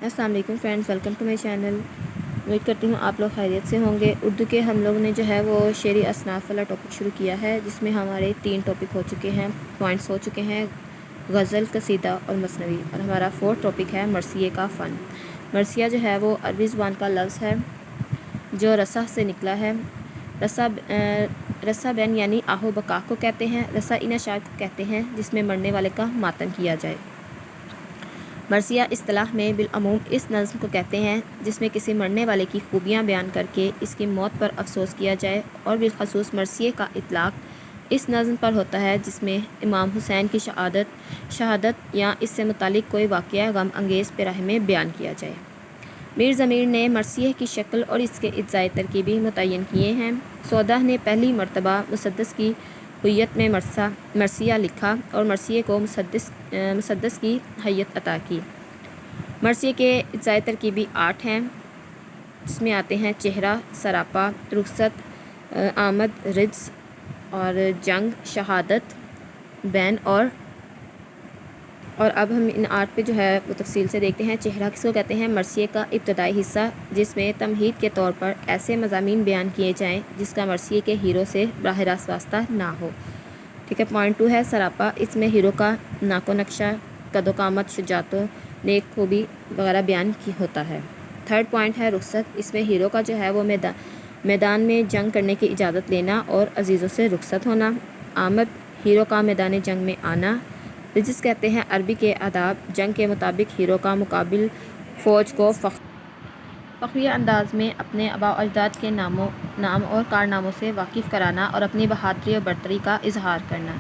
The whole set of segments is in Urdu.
السلام علیکم friends, welcome to my channel. امید کرتی ہوں آپ لوگ خیریت سے ہوں گے۔ اردو کے ہم لوگ نے جو ہے وہ شعری اصناف والا ٹاپک شروع کیا ہے، جس میں ہمارے 3 ٹاپک ہو چکے ہیں، پوائنٹس ہو چکے ہیں، غزل، قصیدہ اور مثنوی، اور ہمارا 4تھ ٹاپک ہے مرثیے کا فن۔ مرثیہ جو ہے وہ عربی زبان کا لفظ ہے جو رسا سے نکلا ہے۔ رسا بین یعنی آہ و بقا کو کہتے ہیں۔ رسا ان اشعار کو کہتے ہیں جس میں مرنے والے کا ماتم کیا جائے۔ مرثیہ اصطلاح میں بالعموم اس نظم کو کہتے ہیں جس میں کسی مرنے والے کی خوبیاں بیان کر کے اس کی موت پر افسوس کیا جائے، اور بالخصوص مرثیے کا اطلاق اس نظم پر ہوتا ہے جس میں امام حسین کی شہادت یا اس سے متعلق کوئی واقعہ غم انگیز پیراہے میں بیان کیا جائے۔ میر ضمیر نے مرثیے کی شکل اور اس کے اجزائے ترکیبی متعین کیے ہیں۔ سودہ نے پہلی مرتبہ مسدس کی ہویت میں مرثیہ لکھا اور مرثیے کو مسدس کی حیت عطا کی۔ مرثیے کے اجزائے ترکیبی 8 ہیں، جس میں آتے ہیں چہرہ، سراپا، رخصت، آمد، رجز اور جنگ، شہادت، بین اور اب ہم ان 8 پہ جو ہے وہ تفصیل سے دیکھتے ہیں۔ چہرہ کس کو کہتے ہیں؟ مرثیے کا ابتدائی حصہ جس میں تمہید کے طور پر ایسے مضامین بیان کیے جائیں جس کا مرثیے کے ہیرو سے براہ راست واسطہ نہ ہو۔ ٹھیک ہے۔ پوائنٹ 2 ہے سراپا۔ اس میں ہیرو کا ناک و نقشہ، قد و قامت، شجاعت و نیک خوبی وغیرہ بیان کی ہوتا ہے۔ 3rd پوائنٹ ہے رخصت۔ اس میں ہیرو کا جو ہے وہ میدان میں جنگ کرنے کی اجازت لینا اور عزیزوں سے رخصت ہونا۔ آمد، ہیرو کا میدان جنگ میں آنا۔ رجز کہتے ہیں عربی کے آداب، جنگ کے مطابق ہیرو کا مقابل فوج کو فخریہ انداز میں اپنے آباء و اجداد کے نام اور کارناموں سے واقف کرانا اور اپنی بہادری اور برتری کا اظہار کرنا۔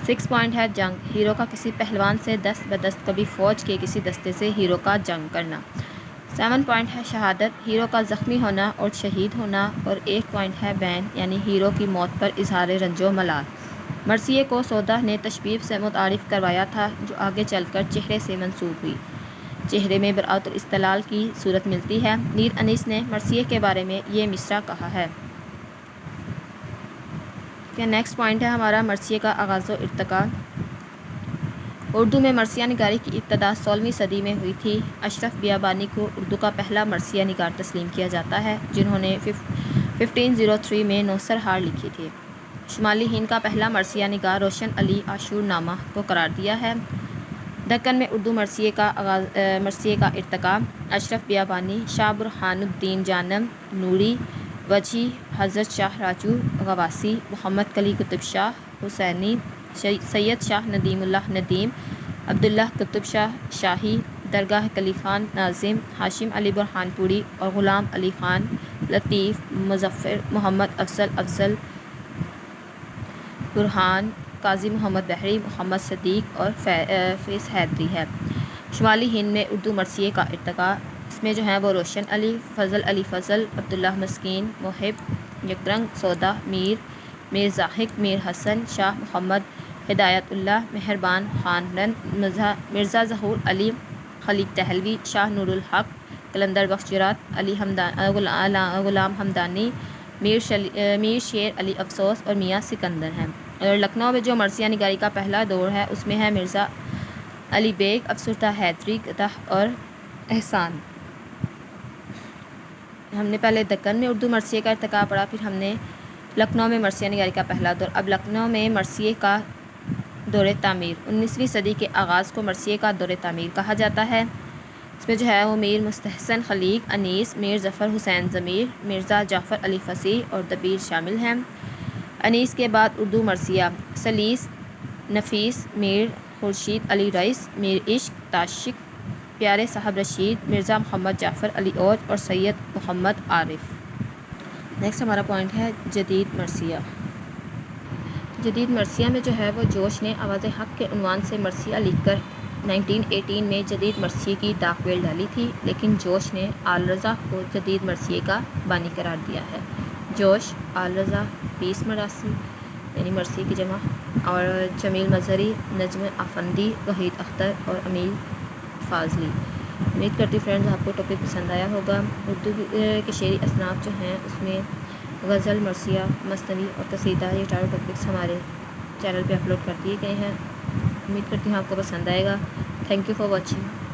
6 پوائنٹ ہے جنگ، ہیرو کا کسی پہلوان سے دست بدست کبھی فوج کے کسی دستے سے ہیرو کا جنگ کرنا۔ 7 پوائنٹ ہے شہادت، ہیرو کا زخمی ہونا اور شہید ہونا، اور 1 پوائنٹ ہے بین یعنی ہیرو کی موت پر اظہار رنج و ملال۔ مرثیے کو سودہ نے تشبیب سے متعارف کروایا تھا جو آگے چل کر چہرے سے منسوب ہوئی۔ چہرے میں براءت الاستدلال کی صورت ملتی ہے۔ میر انیس نے مرثیے کے بارے میں یہ مصرع کہا ہے۔ نیکسٹ پوائنٹ ہے ہمارا مرثیے کا آغاز و ارتقاء۔ اردو میں مرثیہ نگاری کی ابتدا 16ویں صدی میں ہوئی تھی۔ اشرف بیابانی کو اردو کا پہلا مرثیہ نگار تسلیم کیا جاتا ہے جنہوں نے 1503 میں نوسر ہار لکھی تھی۔ شمالی ہند کا پہلا مرثیہ نگار روشن علی عاشور نامہ کو قرار دیا ہے۔ دکن میں اردو مرثیے کا ارتقاء اشرف بیابانی، شاہ برہان الدین جانم نوری، وجہی، حضرت شاہ راجو غواثی، محمد کلی قطب شاہ حسینی، سید شاہ ندیم اللہ ندیم، عبداللہ قطب شاہ شاہی، درگاہ کلی خان ناظم، ہاشم علی برہان پوری اور غلام علی خان لطیف، مظفر، محمد افضل برہان، قاضی محمد بحری، محمد صدیق اور فیض حیدری ہے۔ شمالی ہند میں اردو مرثیے کا ارتقاء، اس میں جو ہے وہ روشن علی فضل، عبداللہ مسکین، محب، یکرنگ، سودہ، میر زاہد، میر حسن، شاہ محمد، ہدایت اللہ، مہربان خان، مرزا ظہور علی، خلیق دہلوی، شاہ نور الحق، قلندر بخش جرات، غلام حمدانی، میر شیر علی افسوس اور میاں سکندر ہیں۔ اور لکھنؤ میں جو مرثیہ نگاری کا پہلا دور ہے اس میں ہے مرزا علی بیگ، افسردہ حیدری، قدح اور احسان۔ ہم نے پہلے دکن میں اردو مرثیے کا ارتقاء پڑھا، پھر ہم نے لکھنؤ میں مرثیہ نگاری کا پہلا دور۔ اب لکھنؤ میں مرثیے کا دور تعمیر، 19ویں صدی کے آغاز کو مرثیے کا دور تعمیر کہا جاتا ہے۔ اس میں جو ہے وہ میر مستحسن خلیق انیس، میر ظفر حسین ضمیر، مرزا جعفر علی فصیح اور دبیر شامل ہیں۔ انیس کے بعد اردو مرثیہ سلیس، نفیس، میر خورشید علی رئیس، میر عشق، تاشق، پیارے صاحب رشید، مرزا محمد جعفر علی اوج اور سید محمد عارف۔ نیکسٹ ہمارا پوائنٹ ہے جدید مرثیہ۔ جدید مرثیہ میں جو ہے وہ جوش نے آواز حق کے عنوان سے مرثیہ لکھ کر 1918 میں جدید مرثیے کی ڈاک بیل ڈالی تھی، لیکن جوش نے آل رضا کو جدید مرثیے کا بانی قرار دیا ہے۔ جوش، آل رضا، 20 مراسی یعنی مرثیے کی جمع، اور جمیل مظہری، نجم افندی، وحید اختر اور امیل فاضلی۔ امید کرتی ہوں فرینڈز آپ کو ٹاپک پسند آیا ہوگا۔ اردو کے شعری اصناف جو ہیں اس میں غزل، مرثیہ، مثنوی اور قصیدہ، یہ چاروں ٹاپکس ہمارے چینل پہ اپلوڈ کر دیے گئے ہیں۔ امید کرتی ہوں آپ کو پسند آئے گا۔ Thank you for watching.